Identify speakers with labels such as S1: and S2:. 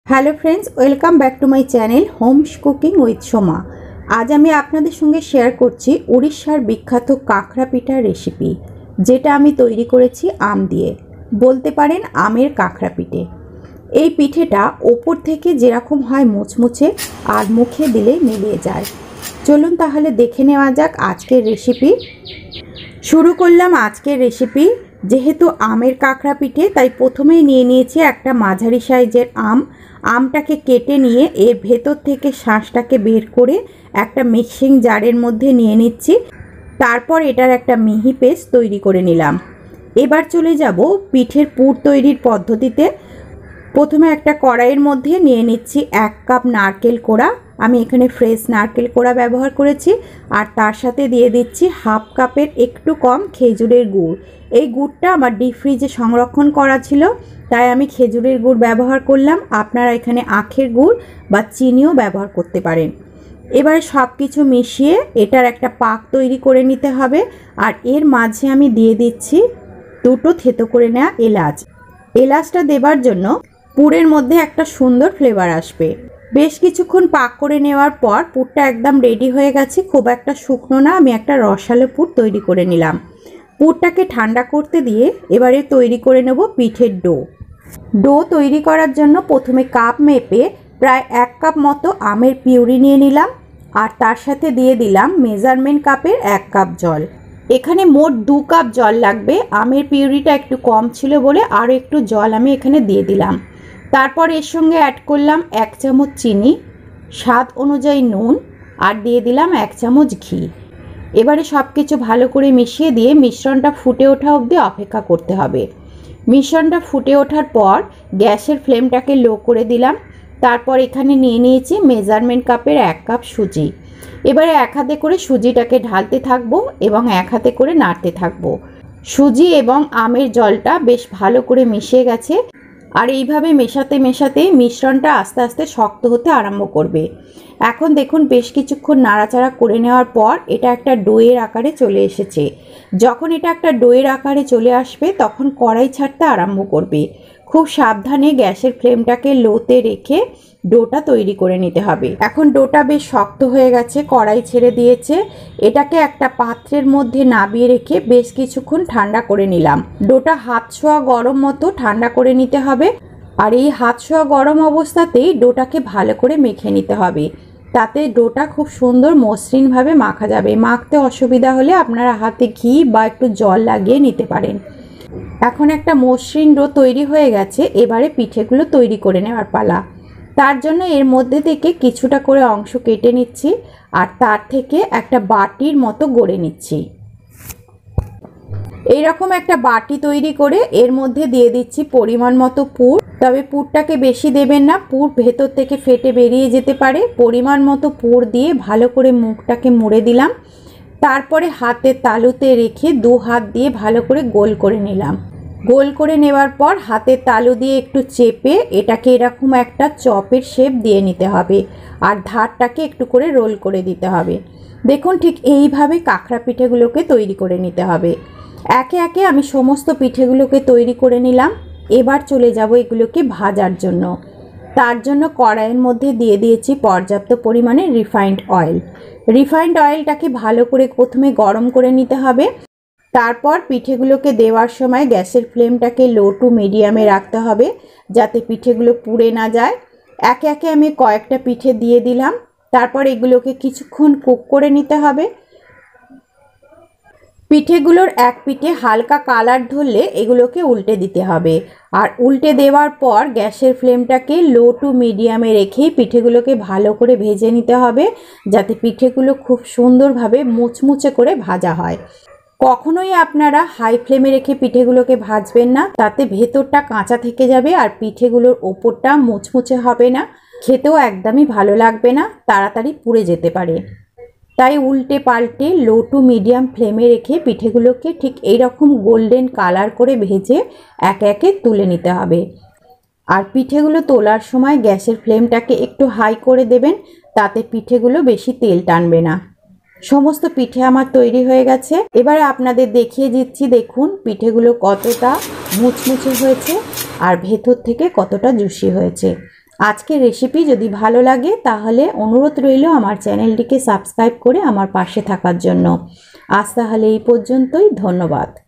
S1: Hello friends, welcome back to my channel Holmes cooking with Soma. আজ আমি আপনাদের সঙ্গে শেয়ার করছি উড়িষ্যার বিখ্যাত কাঁকড়া পিঠার রেসিপি, যেটা আমি তৈরি করেছি আম দিয়ে। বলতে পারেন আমের কাঁকড়া পিঠে। এই পিঠেটা ওপর থেকে যেরকম হয় মুচমুচে, আর মুখে দিলে মিলিয়ে যায়। চলুন তাহলে দেখে নেওয়া যাক আজকের রেসিপি। শুরু করলাম আজকের রেসিপি। যেহেতু আমের কাঁকড়া পিঠে, তাই প্রথমেই নিয়ে নিয়েছি একটা মাঝারি সাইজের আমটাকে কেটে নিয়ে এর ভেতর থেকে শাঁসটাকে বের করে একটা মিক্সিং জারের মধ্যে নিয়ে নিচ্ছি। তারপর এটার একটা মিহি পেস্ট তৈরি করে নিলাম। এবার চলে যাব পিঠের পুর তৈরির পদ্ধতিতে। প্রথমে একটা কড়াইয়ের মধ্যে নিয়ে নিচ্ছি 1 কাপ নারকেল কোড়া। আমি এখানে ফ্রেশ নারকেল কোড়া ব্যবহার করেছি। আর তার সাথে দিয়ে দিচ্ছি 1/2 কাপের একটু কম খেজুরের গুড়। এই গুড়টা আমার ডিপ ফ্রিজে সংরক্ষণ করা ছিল, তাই আমি খেজুরের গুড় ব্যবহার করলাম। আপনারা এখানে আখের গুড় বা চিনিও ব্যবহার করতে পারেন। এবারে সব কিছু মিশিয়ে এটার একটা পাক তৈরি করে নিতে হবে। আর এর মাঝে আমি দিয়ে দিচ্ছি 2টো থেতো করে নেওয়া এলাচ। এলাচটা দেবার জন্য পুরের মধ্যে একটা সুন্দর ফ্লেভার আসবে। বেশ কিছুক্ষণ পাক করে নেওয়ার পর পুরটা একদম রেডি হয়ে গেছে। খুব একটা শুকনো না, আমি একটা রসালো পুর তৈরি করে নিলাম। পুরটাকে ঠান্ডা করতে দিয়ে এবারে তৈরি করে নেব পিঠের ডো তৈরি করার জন্য প্রথমে কাপ মেপে প্রায় 1 কাপ মতো আমের পিউরি নিয়ে নিলাম। আর তার সাথে দিয়ে দিলাম মেজারমেন্ট কাপের 1 কাপ জল। এখানে মোট 2 কাপ জল লাগবে। আমের পিউরিটা একটু কম ছিল বলে আরও একটু জল আমি এখানে দিয়ে দিলাম। তারপর এর সঙ্গে অ্যাড করলাম 1 চামচ চিনি, স্বাদ অনুযায়ী নুন, আর দিয়ে দিলাম 1 চামচ ঘি। এবারে সব কিছু ভালো করে মিশিয়ে দিয়ে মিশ্রণটা ফুটে ওঠা অবধি অপেক্ষা করতে হবে। মিশ্রণটা ফুটে ওঠার পর গ্যাসের ফ্লেমটাকে লো করে দিলাম। তারপর এখানে নিয়ে নিয়েছি মেজারমেন্ট কাপের 1 কাপ সুজি। এবারে এক হাতে করে সুজিটাকে ঢালতে থাকবো এবং এক হাতে করে নাড়তে থাকবো। সুজি এবং আমের জলটা বেশ ভালো করে মিশে গেছে। আর এইভাবে মেশাতে মেশাতে মিশ্রণটা আস্তে আস্তে শক্ত হতে আরম্ভ করবে। এখন দেখুন বেশ কিছুক্ষণ নাড়াচাড়া করে নেওয়ার পর এটা একটা ডোয়ের আকারে চলে এসেছে। যখন এটা একটা ডোয়ের আকারে চলে আসবে তখন কড়াই ছাড়তে আরম্ভ করবে। খুব সাবধানে গ্যাসের ফ্লেমটাকে লোতে রেখে ডোটা তৈরি করে নিতে হবে। এখন ডোটা বেশ শক্ত হয়ে গেছে, কড়াই ছেড়ে দিয়েছে। এটাকে একটা পাত্রের মধ্যে নামিয়ে রেখে বেশ কিছুক্ষণ ঠান্ডা করে নিলাম। ডোটা হাত ছোঁয়া গরম মতো ঠান্ডা করে নিতে হবে। আর এই হাত ছোঁয়া গরম অবস্থাতেই ডোটাকে ভালো করে মেখে নিতে হবে। তাতে ডোটা খুব সুন্দর মসৃণভাবে মাখা যাবে। মাখতে অসুবিধা হলে আপনারা হাতে ঘি বা একটু জল লাগিয়ে নিতে পারেন। এখন একটা মসৃণ ডো তৈরি হয়ে গেছে। এবারে পিঠেগুলো তৈরি করে নেওয়ার পালা। তার জন্য এর মধ্যে থেকে কিছুটা করে অংশ কেটে নিচ্ছি আর তার থেকে একটা বাটির মতো গড়ে নিচ্ছি। এইরকম একটা বাটি তৈরি করে এর মধ্যে দিয়ে দিচ্ছি পরিমাণ মতো পুর। তবে পুরটাকে বেশি দেবেন না, পুর ভেতর থেকে ফেটে বেরিয়ে যেতে পারে। পরিমাণ মতো পুর দিয়ে ভালো করে মুখটাকে মুড়ে দিলাম। তারপরে হাতের তালুতে রেখে 2 হাত দিয়ে ভালো করে গোল করে নিলাম। গোল করে নেওয়ার পর হাতের তালু দিয়ে একটু চেপে এটাকে এরকম একটা চপের শেপ দিয়ে নিতে হবে। আর ধারটাকে একটু করে রোল করে দিতে হবে। দেখুন ঠিক এইভাবে কাঁকড়া পিঠেগুলোকে তৈরি করে নিতে হবে। একে একে আমি সমস্ত পিঠেগুলোকে তৈরি করে নিলাম। এবার চলে যাব এগুলোকে ভাজার জন্য। তার জন্য কড়াইয়ের মধ্যে দিয়ে দিয়েছি পর্যাপ্ত পরিমাণে রিফাইন্ড অয়েল। রিফাইন্ড অয়েলটাকে ভালো করে প্রথমে গরম করে নিতে হবে। তারপর পিঠেগুলোকে দেওয়ার সময় গ্যাসের ফ্লেমটাকে লো টু মিডিয়ামে রাখতে হবে, যাতে পিঠেগুলো পুড়ে না যায়। একে একে আমি কয়েকটা পিঠে দিয়ে দিলাম। তারপর এগুলোকে কিছুক্ষণ কুক করে নিতে হবে। পিঠেগুলোর এক পিঠে হালকা কালার ধরলে এগুলোকে উল্টে দিতে হবে। আর উল্টে দেওয়ার পর গ্যাসের ফ্লেমটাকে লো টু মিডিয়ামে রেখে পিঠেগুলোকে ভালো করে ভেজে নিতে হবে, যাতে পিঠেগুলো খুব সুন্দরভাবে মুচমুচে করে ভাজা হয়। কখনোই আপনারা হাই ফ্লেমে রেখে পিঠেগুলোকে ভাজবেন না, তাতে ভেতরটা কাঁচা থেকে যাবে আর পিঠেগুলোর ওপরটা মুচমুচে হবে না, খেতেও একদমই ভালো লাগবে না, তাড়াতাড়ি পুড়ে যেতে পারে। তাই উল্টে পাল্টে লো টু মিডিয়াম ফ্লেমে রেখে পিঠেগুলোকে ঠিক এইরকম গোল্ডেন কালার করে ভেজে একে একে তুলে নিতে হবে। আর পিঠেগুলো তোলার সময় গ্যাসের ফ্লেমটাকে একটু হাই করে দেবেন, তাতে পিঠেগুলো বেশি তেল টানবে না। সমস্ত পিঠে আমার তৈরি হয়ে গেছে। এবারে আপনাদের দেখিয়ে দিচ্ছি, দেখুন পিঠেগুলো কতটা মুচমুচে হয়েছে আর ভেতর থেকে কতটা জুসি হয়েছে। আজকের রেসিপি যদি ভালো লাগে তাহলে অনুরোধ রইল আমার চ্যানেলটিকে সাবস্ক্রাইব করে আমার পাশে থাকার জন্য। আজ তাহলে এই পর্যন্তই, ধন্যবাদ।